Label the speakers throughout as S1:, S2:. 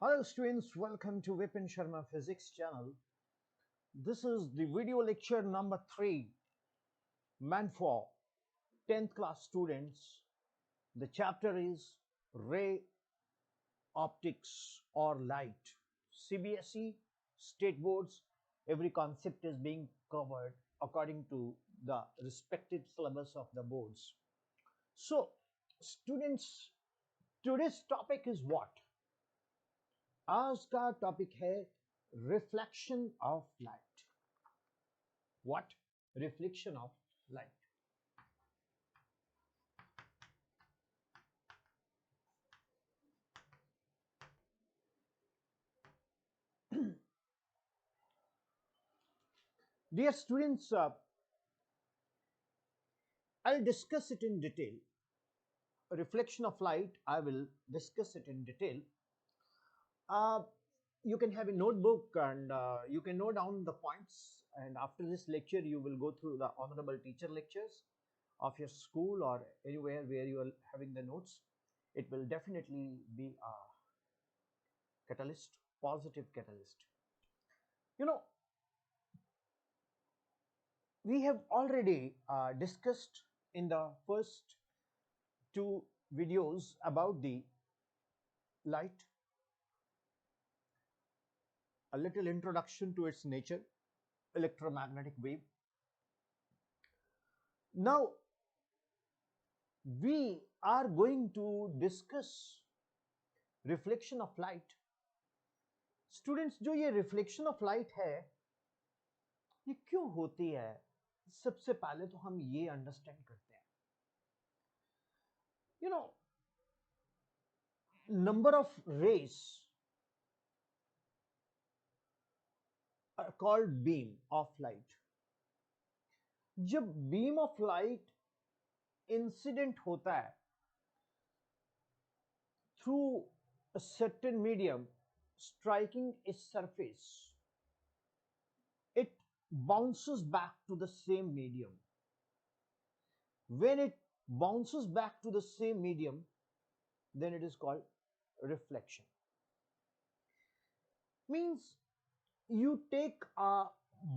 S1: Hello students, welcome to Vipin Sharma Physics channel. This is the video lecture number 3 meant for 10th class students. The chapter is ray optics or light. CBSE, state boards, every concept is being covered according to the respective syllabus of the boards. So students, today's topic is what? आज का topic है reflection of light. What? Reflection of light. Dear students, I'll discuss it in detail. Reflection of light, I will discuss it in detail. uh, you can have a notebook and you can note down the points, and after this lecture you will go through the honorable teacher lectures of your school or anywhere where you are having the notes. It will definitely be a catalyst, positive catalyst. You know, we have already discussed in the first two videos about the light, a little introduction to its nature, electromagnetic wave. Now we are going to discuss reflection of light. Students, जो ये reflection of light है ये क्यों होती है, सबसे पहले तो हम ये अंडरस्टैंड करते हैं. You know, number of rays called beam of light. जब बीम ऑफ लाइट इंसिडेंट होता है through a certain medium striking a surface, it bounces back to the same medium. When it bounces back to the same medium, then it is called reflection. Means you take a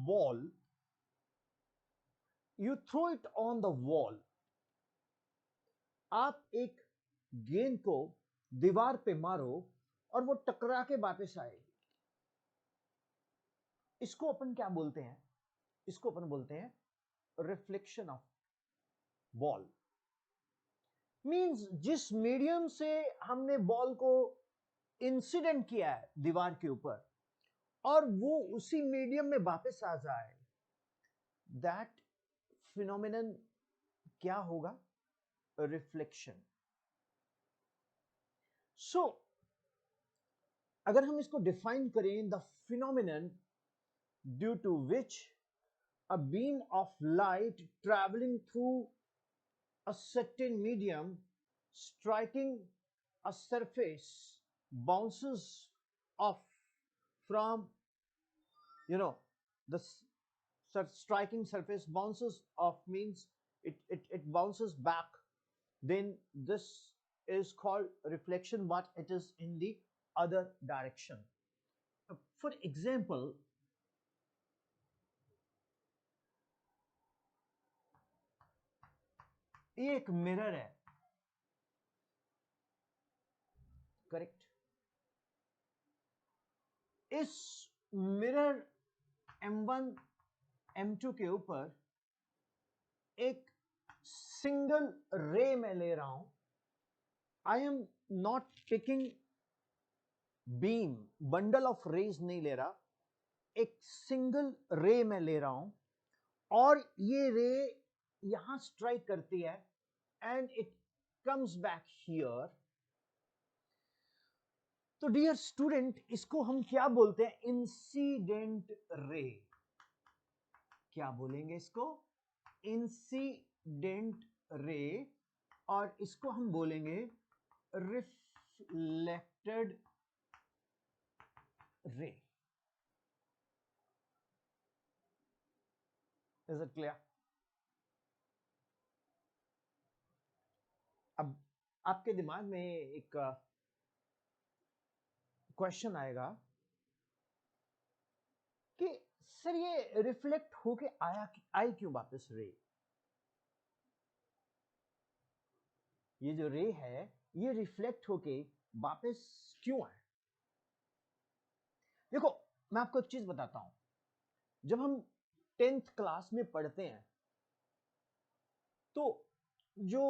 S1: ball, you throw it on the wall. आप एक गेंद को दीवार पे मारो और वो टकरा के वापस आएगी. इसको अपन क्या बोलते हैं? इसको अपन बोलते हैं रिफ्लेक्शन ऑफ बॉल. मींस जिस मीडियम से हमने बॉल को इंसिडेंट किया है दीवार के ऊपर और वो उसी मीडियम में वापस आ जाए, दैट फिनोमिनन क्या होगा? रिफ्लेक्शन. सो अगर हम इसको डिफाइन करें, the phenomenon due to which a beam of light traveling through a certain medium striking a surface bounces off from, the striking surface bounces off means it bounces back, then this is called reflection, but it is in the other direction. For example, ये एक mirror है, correct. इस mirror M1 M2 के ऊपर एक single रे में ले रहा हूं. I am not taking beam, bundle of rays नहीं ले रहा, एक सिंगल रे में ले रहा हूं और ये रे यहां स्ट्राइक करती है and it comes back here. तो डियर स्टूडेंट, इसको हम क्या बोलते हैं? Incident ray. क्या बोलेंगे इसको? Incident ray. और इसको हम बोलेंगे reflected ray. Is it clear? अब आपके दिमाग में एक क्वेश्चन आएगा कि सर ये रिफ्लेक्ट होके आई क्यों वापस रे? ये जो रे है ये रिफ्लेक्ट होके वापस क्यों आए? देखो मैं आपको एक चीज बताता हूं, जब हम 10th क्लास में पढ़ते हैं तो जो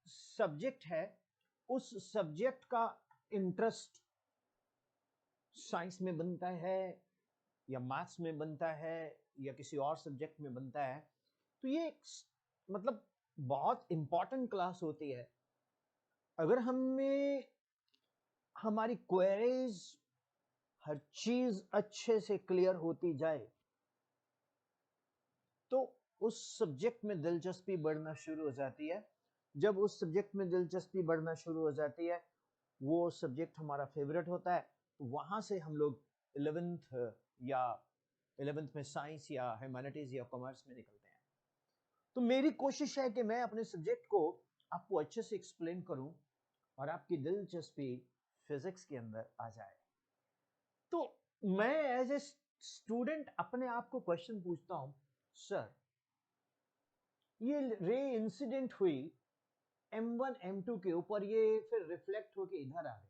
S1: सब्जेक्ट है उस सब्जेक्ट का इंटरेस्ट साइंस में बनता है या मैथ्स में बनता है या किसी और सब्जेक्ट में बनता है, तो ये मतलब बहुत इंपॉर्टेंट क्लास होती है। अगर हमें हमारी क्वेरीज हर चीज अच्छे से क्लियर होती जाए तो उस सब्जेक्ट में दिलचस्पी बढ़ना शुरू हो जाती है। जब उस सब्जेक्ट में दिलचस्पी बढ़ना शुरू हो जाती है, वो सब्जेक्ट हमारा फेवरेट होता है, तो वहां से हम लोग 11th या 11th में साइंस या ह्यूमैनिटीज या कॉमर्स में निकलते हैं। तो मेरी कोशिश है कि मैं अपने सब्जेक्ट को आपको अच्छे से एक्सप्लेन करूं और आपकी दिलचस्पी फिजिक्स के अंदर आ जाए। तो मैं एज ए स्टूडेंट अपने आप को क्वेश्चन पूछता हूं, सर ये रे इंसिडेंट हुई M1 M2 के ऊपर, ये फिर रिफ्लेक्ट होके इधर आ गई।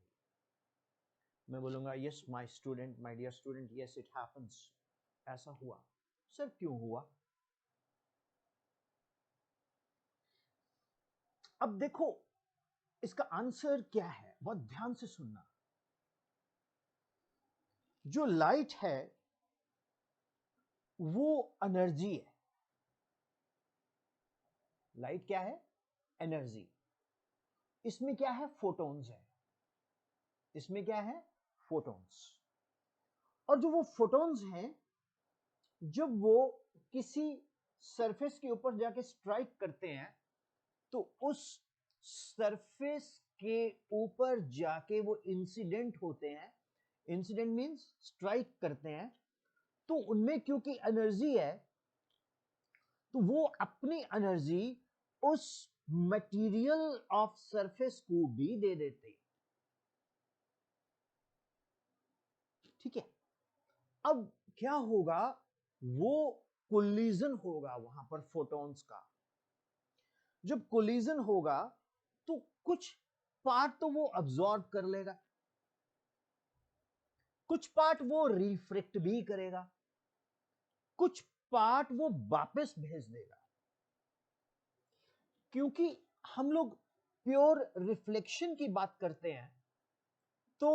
S1: मैं बोलूंगा yes my student, my dear student, yes it happens, ऐसा हुआ। सर क्यों हुआ? अब देखो इसका आंसर क्या है, बहुत ध्यान से सुनना। जो लाइट है वो एनर्जी है। लाइट क्या है? एनर्जी। इसमें क्या है? फोटॉन्स है। इसमें क्या है? फोटॉन्स। और जो वो फोटॉन्स हैं, जब वो किसी सरफेस के ऊपर जाके स्ट्राइक करते हैं तो उस सरफेस के ऊपर जाके वो इंसिडेंट होते हैं। इंसिडेंट मींस स्ट्राइक करते हैं, तो उनमें क्योंकि एनर्जी है तो वो अपनी एनर्जी उस मटेरियल ऑफ सरफेस को भी दे देते हैं। ठीक है, अब क्या होगा? वो कोलिजन होगा वहां पर फोटॉन्स का। जब कोलिजन होगा तो कुछ पार्ट तो वो अब्सॉर्ब कर लेगा, कुछ पार्ट वो रिफ्लेक्ट भी करेगा, कुछ पार्ट वो वापस भेज देगा। क्योंकि हम लोग प्योर रिफ्लेक्शन की बात करते हैं तो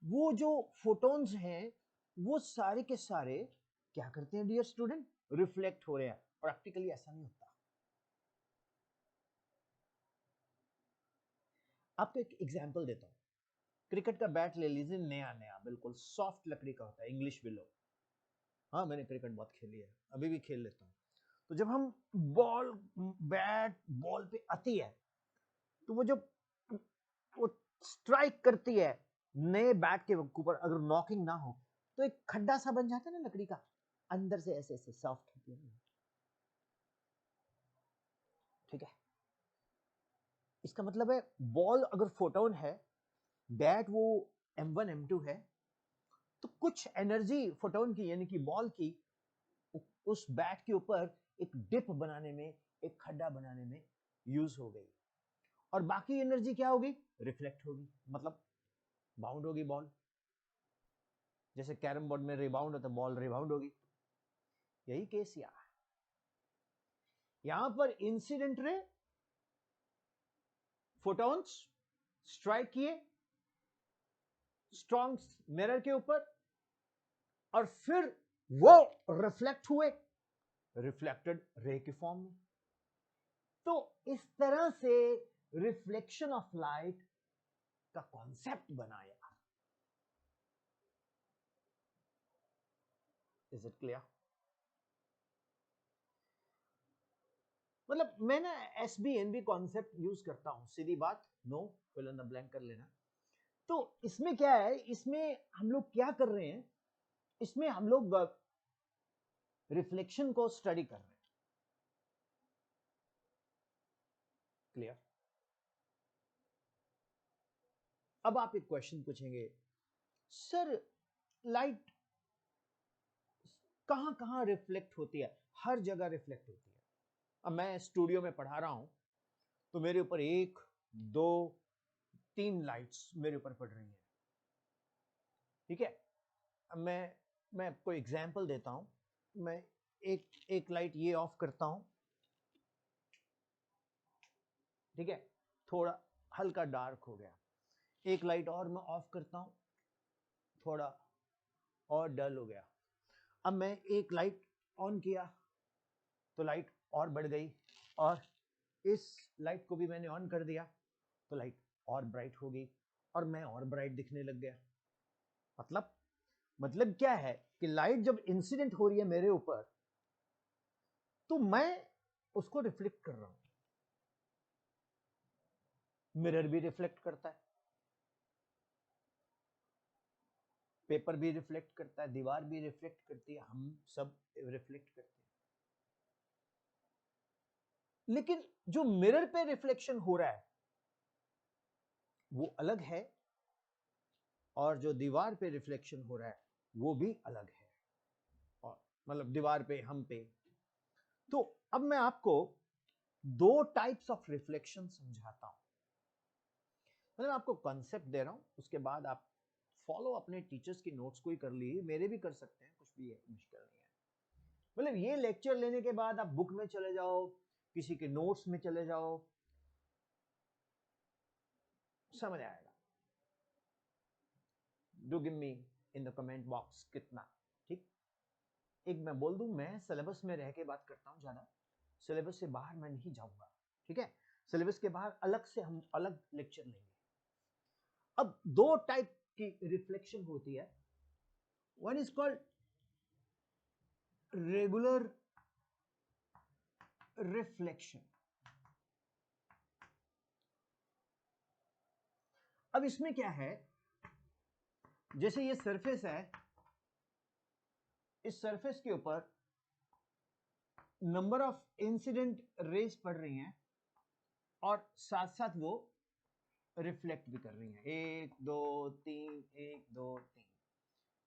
S1: वो जो फोटॉन्स हैं वो सारे के सारे क्या करते हैं डियर स्टूडेंट? रिफ्लेक्ट हो रहे हैं। प्रैक्टिकली ऐसा नहीं होता। आपको एक एग्जांपल देता हूं। क्रिकेट का बैट ले लीजिए, नया नया बिल्कुल सॉफ्ट लकड़ी का होता है, इंग्लिश विलो। हाँ मैंने क्रिकेट बहुत खेली है, अभी भी खेल लेता हूँ। तो जब हम बॉल बैट बॉल पे आती है तो वो जब वो स्ट्राइक करती है नए बैट के ऊपर, अगर नॉकिंग ना हो तो एक खड्डा सा बन जाता है ना लकड़ी का, अंदर से ऐसे ऐसे सॉफ्ट होती है। ठीक है, इसका मतलब है बॉल अगर फोटोन है, बैट वो M1 M2 है, तो कुछ एनर्जी फोटोन की यानी कि बॉल की उस बैट के ऊपर एक डिप बनाने में, एक खड्डा बनाने में यूज हो गई। और बाकी एनर्जी क्या होगी? रिफ्लेक्ट होगी, मतलब बाउंड होगी बॉल। जैसे कैरम बोर्ड में रिबाउंड होता है, बॉल रिबाउंड होगी। यही केस यहां पर इंसिडेंट रे फोटॉन्स स्ट्राइक किए स्ट्रॉन्ग मिरर के ऊपर और फिर वो रिफ्लेक्ट हुए रिफ्लेक्टेड रे के फॉर्म में। तो इस तरह से रिफ्लेक्शन ऑफ लाइट का कॉन्सेप्ट बनाया। Is it clear? मतलब मैं ना SBNB कॉन्सेप्ट यूज करता हूं, सीधी बात, no fill in the blank कर लेना। तो इसमें क्या है, इसमें हम लोग क्या कर रहे हैं, इसमें हम लोग रिफ्लेक्शन को स्टडी कर रहे हैं। क्लियर? अब आप एक क्वेश्चन पूछेंगे, सर लाइट कहां कहां रिफ्लेक्ट होती है? हर जगह रिफ्लेक्ट होती है। अब मैं स्टूडियो में पढ़ा रहा हूं तो मेरे ऊपर 1 2 3 लाइट्स मेरे ऊपर पड़ रही हैं, ठीक है। अब मैं आपको एग्जांपल देता हूं। मैं एक लाइट ये ऑफ करता हूं, ठीक है, थोड़ा हल्का डार्क हो गया। एक लाइट और मैं ऑफ करता हूं, थोड़ा और डल हो गया। अब मैं एक लाइट ऑन किया तो लाइट और बढ़ गई, और इस लाइट को भी मैंने ऑन कर दिया तो लाइट और ब्राइट हो गई, और मैं और ब्राइट दिखने लग गया। मतलब क्या है कि लाइट जब इंसिडेंट हो रही है मेरे ऊपर तो मैं उसको रिफ्लेक्ट कर रहा हूं। मिरर भी रिफ्लेक्ट करता है, पेपर भी रिफ्लेक्ट करता है, दीवार भी रिफ्लेक्ट करती है, हम सब रिफ्लेक्ट करते हैं। लेकिन जो मिरर पे रिफ्लेक्शन हो रहा है वो अलग है, और जो दीवार पे रिफ्लेक्शन हो रहा है वो भी अलग है, और मतलब दीवार पे, हम पे। तो अब मैं आपको 2 टाइप्स ऑफ रिफ्लेक्शन समझाता हूं। मतलब आपको कॉन्सेप्ट दे रहा हूं, उसके बाद आप फॉलो अपने टीचर्स की नोट्स को ही कर लीजिए, मेरे भी कर सकते हैं, कुछ भी है, मुश्किल नहीं है। मतलब ये लेक्चर लेने के बाद आप बुक में चले जाओ, किसी के नोट्स में चले जाओ, समझ आएगा। Do give me in the comment box कितना, ठीक। एक मैं बोल दूं, मैं सिलेबस में रह के बात करता हूं ज्यादा, सिलेबस से बाहर मैं नहीं जाऊंगा, ठीक है। सिलेबस के बाहर अलग से हम अलग लेक्चर लेंगे। अब 2 टाइप की रिफ्लेक्शन होती है। One is called regular reflection. अब इसमें क्या है, जैसे ये सरफेस है, इस सरफेस के ऊपर नंबर ऑफ इंसिडेंट रेस पड़ रही हैं, और साथ साथ वो रिफ्लेक्ट भी कर रही हैं। 1 2 3, 1 2 3,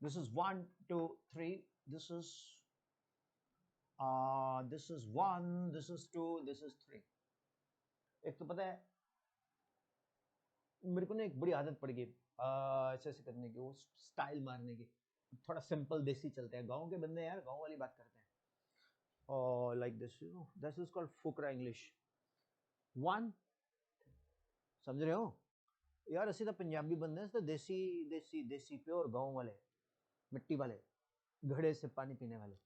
S1: this is 1 2 3, this is 1, this is 2, this is 3। एक तो पता है मेरे को ना एक बड़ी आदत पड़ गई ऐसे ऐसे करने की, वो स्टाइल मारने की। थोड़ा सिंपल देसी चलते हैं, गांव के बंदे यार, गांव वाली बात करते हैं। और like this, you know, this is called फुकरा इंग्लिश। 1, समझ रहे हो यार, असि तो पंजाबी बंदे हैं, तो देसी देसी देसी प्योर गांव वाले, मिट्टी वाले, घड़े से पानी पीने वाले।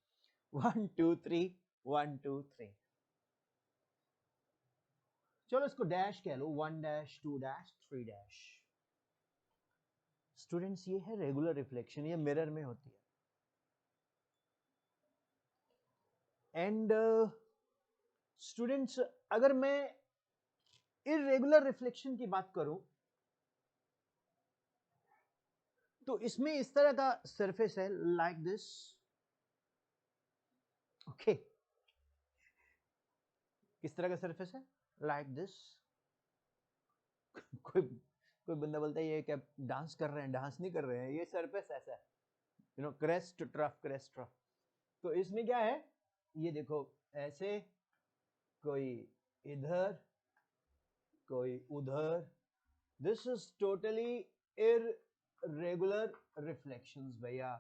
S1: 1 2 3, 1 2 3। चलो इसको डैश कह लो, 1 डैश 2 डैश 3 डैश। स्टूडेंट्स ये है रेगुलर रिफ्लेक्शन, ये मिरर में होती है। एंड स्टूडेंट्स अगर मैं इरेगुलर रिफ्लेक्शन की बात करूं तो इसमें इस तरह का सरफेस है, लाइक दिस, ओके। किस तरह का सरफेस है? Like this. कोई कोई बंदा बोलता है ये क्या डांस कर रहे हैं? डांस नहीं कर रहे हैं, ये सरफेस ऐसा है, you know, crest trough, crest trough. तो इसमें क्या है, ये देखो ऐसे, कोई इधर, कोई उधर। This is totally irregular reflections भैया,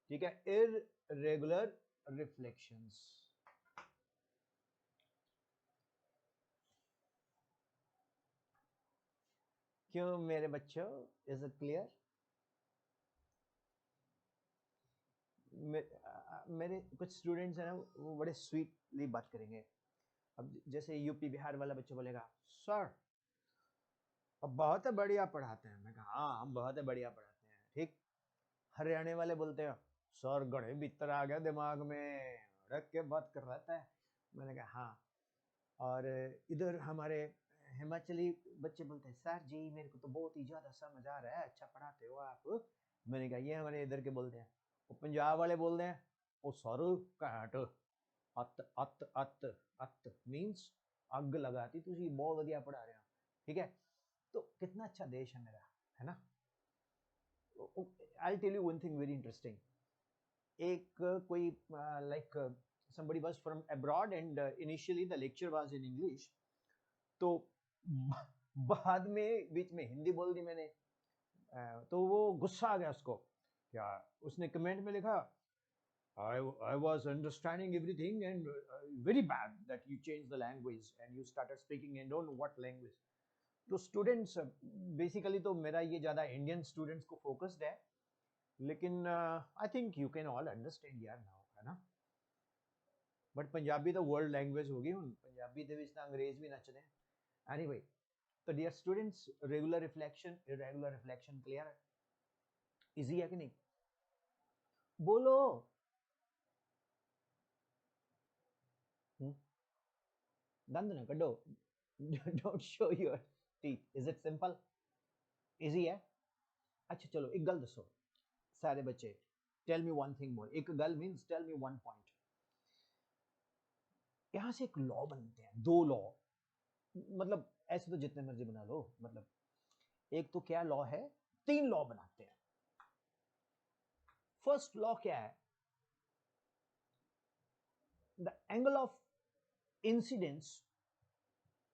S1: ठीक है, इररेगुलर रिफ्लेक्शंस। क्यों मेरे बच्चों, इज इट क्लियर? मेरे कुछ स्टूडेंट्स हैं ना, वो बड़े स्वीटली बात करेंगे। अब जैसे यूपी बिहार वाला बच्चा बोलेगा, सर अब बहुत है बढ़िया पढ़ाते हैं। मैं कहा हाँ, हम बहुत है बढ़िया पढ़ाते हैं, ठीक। हरियाणा वाले बोलते हैं, सर गड़े भीतर आ गया दिमाग में, रख के बात कर रहा था। मैंने कहा हाँ। और इधर हमारे हिमाचली बच्चे बोलते हैं, सर जी मेरे को तो बहुत ही ज्यादा समझ आ रहा है, अच्छा पढ़ाते हो आप। मैंने कहा ये हमारे इधर के बोलते हैं। वो पंजाब वाले बोलते हैं, ओ सर घैंट, अत अत अत अत मीन्स अग लगाती, तुझे बहुत बढ़िया पढ़ा रहे हो, ठीक है। तो कितना अच्छा देश है मेरा, है ना। I'll tell you one thing very interesting. एक कोई like somebody was from abroad and initially the lecture was in English. तो बाद में बीच में हिंदी बोल दी मैंने, तो वो गुस्सा आ गया उसको, क्या उसने कमेंट में लिखा, I was understanding everything and very bad that you changed the language and you started speaking in don't know what language. तो स्टूडेंट्स बेसिकली तो मेरा ये ज़्यादा इंडियन स्टूडेंट्स को फोकस्ड है, लेकिन I think you can all understand यार now, है ना। बट पंजाबी तो वर्ल्ड लैंग्वेज होगी हुण, पंजाबी दे विच तां अंग्रेज भी नचदे हैं। एनीवे, तो dear students, regular reflection, irregular reflection clear है, इजी है कि नहीं? बोलो। दंद ना कड्डो, don't show your teeth. Is it simple, easy है? अच्छा चलो एक गल दसो सारे बच्चे, tell me one thing more. एक गल means tell me one point. यहां से एक लॉ बनते हैं, दो लॉ, मतलब ऐसे तो जितने मर्जी बना लो, मतलब एक तो क्या लॉ है, तीन लॉ बनाते हैं। फर्स्ट लॉ क्या है? The angle of incidence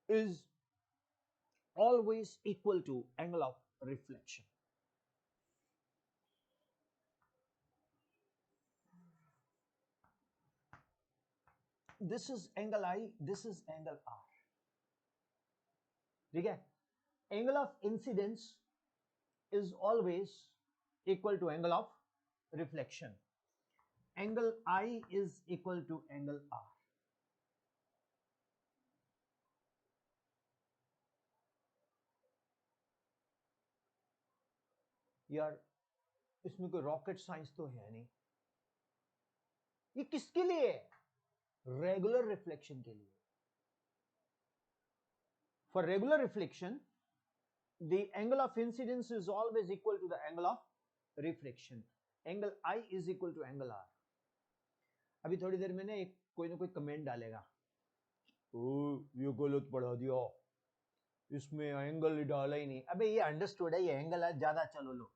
S1: is always equal to angle of reflection. This is angle I, this is angle R. ठीक है? Angle of incidence is always equal to angle of reflection. Angle I is equal to angle R. यार इसमें कोई rocket science तो है नहीं। ये किसके लिए है? रेगुलर रिफ्लेक्शन के लिए। For regular reflection, the angle of incidence is always equal to the angle of reflection. Angle I is equal to angle R. अभी थोड़ी देर में ना एक कोई ना कोई कमेंट डालेगा, ओ ये गलत पढ़ा दिया, इसमें एंगल डाला ही नहीं। अबे ये अंडरस्टूड है, ये एंगल है, ज्यादा चलो लो।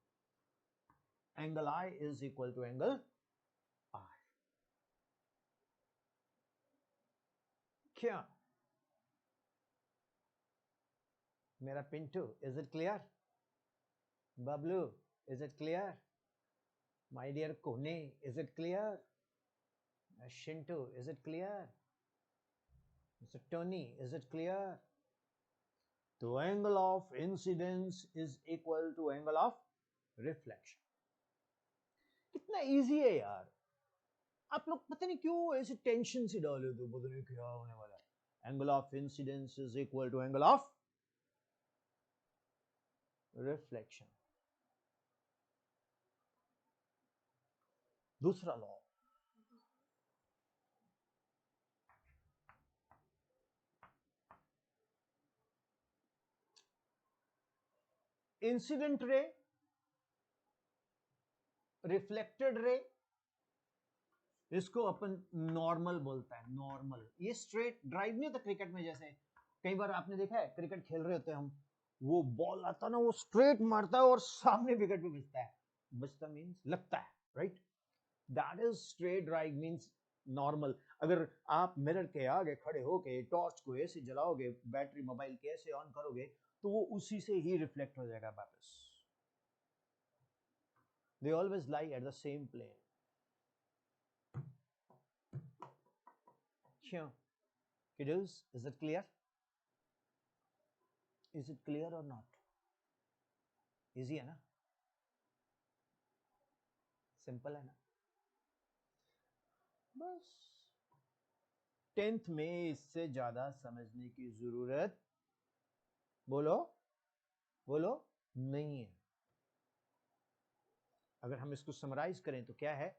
S1: Angle I is equal to angle R. क्या मेरा Pintu, is it clear? Bablu, is it clear? My dear कोने, is it clear? Shintu, is it clear? Mister Tony, is it clear? तो angle of incidence is equal to angle of reflection. कितना easy है यार। आप लोग पता नहीं क्यों ऐसे टेंशन से डाले तो पता नहीं क्या होने वाला है। Angle of incidence is equal to angle of reflection. दूसरा law, incident ray, reflected ray, इसको अपन नॉर्मल बोलता है, नॉर्मल। ये स्ट्रेट ड्राइव नहीं होता क्रिकेट में, जैसे कई बार आपने देखा है क्रिकेट खेल रहे होते हैं हम, वो बॉल आता ना, वो स्ट्रेट मारता है और सामने विकेट पे बजता है। बजता मींस लगता है, right? That is straight drive means normal. अगर आप मिरर के आगे खड़े होके टॉर्च को ऐसे जलाओगे, बैटरी मोबाइल के ऐसे ऑन करोगे, तो वो उसी से ही रिफ्लेक्ट हो जाएगा वापस। They always lie at the same plane. क्यों? Kiddos, is it clear? Is it clear or not? Easy है ना? सिंपल है ना? बस 10th में इससे ज्यादा समझने की जरूरत, बोलो बोलो, नहीं है। अगर हम इसको समराइज करें तो क्या है?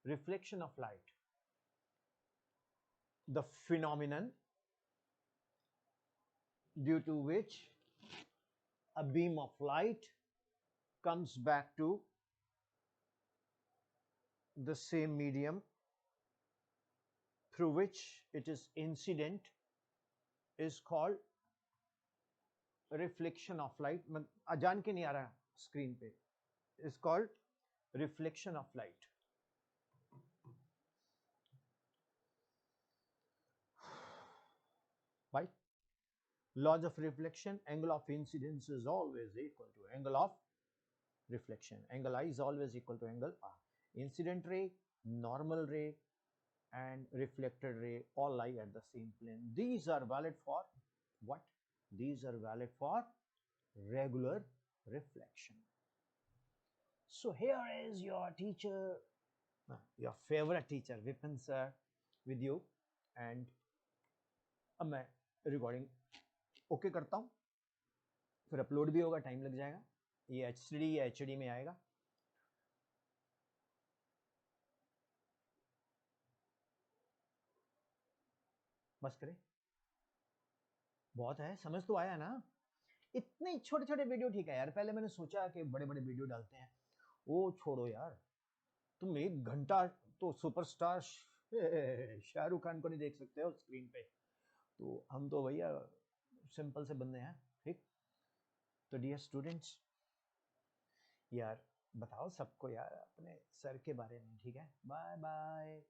S1: Reflection of light, the phenomenon due to which a beam of light comes back to the same medium through which it is incident is called reflection of light। जान के नहीं आ रहा स्क्रीन पे? is called reflection of light. Right? Laws of reflection, angle of incidence is always equal to angle of reflection. Angle I is always equal to angle R. Incident ray, normal ray, and reflected ray all lie at the same plane. These are valid for what? These are valid for regular reflection. So here is your teacher, your favorite teacher Vipin sir with you, and अब मैं recording okay करता हूँ, फिर upload भी होगा, time लग जाएगा, ये HD या HD में आएगा. बस करें, बहुत है, समझ तो आया ना. इतने छोटे छोटे वीडियो ठीक है यार, पहले मैंने सोचा कि बड़े बड़े वीडियो डालते हैं, वो छोड़ो यार, तुम 1 घंटा तो सुपरस्टार शाहरुख खान को नहीं देख सकते हो स्क्रीन पे, तो हम तो भैया सिंपल से बंदे हैं. ठीक, तो डियर स्टूडेंट्स, यार बताओ सबको यार अपने सर के बारे में. ठीक है, बाय बाय.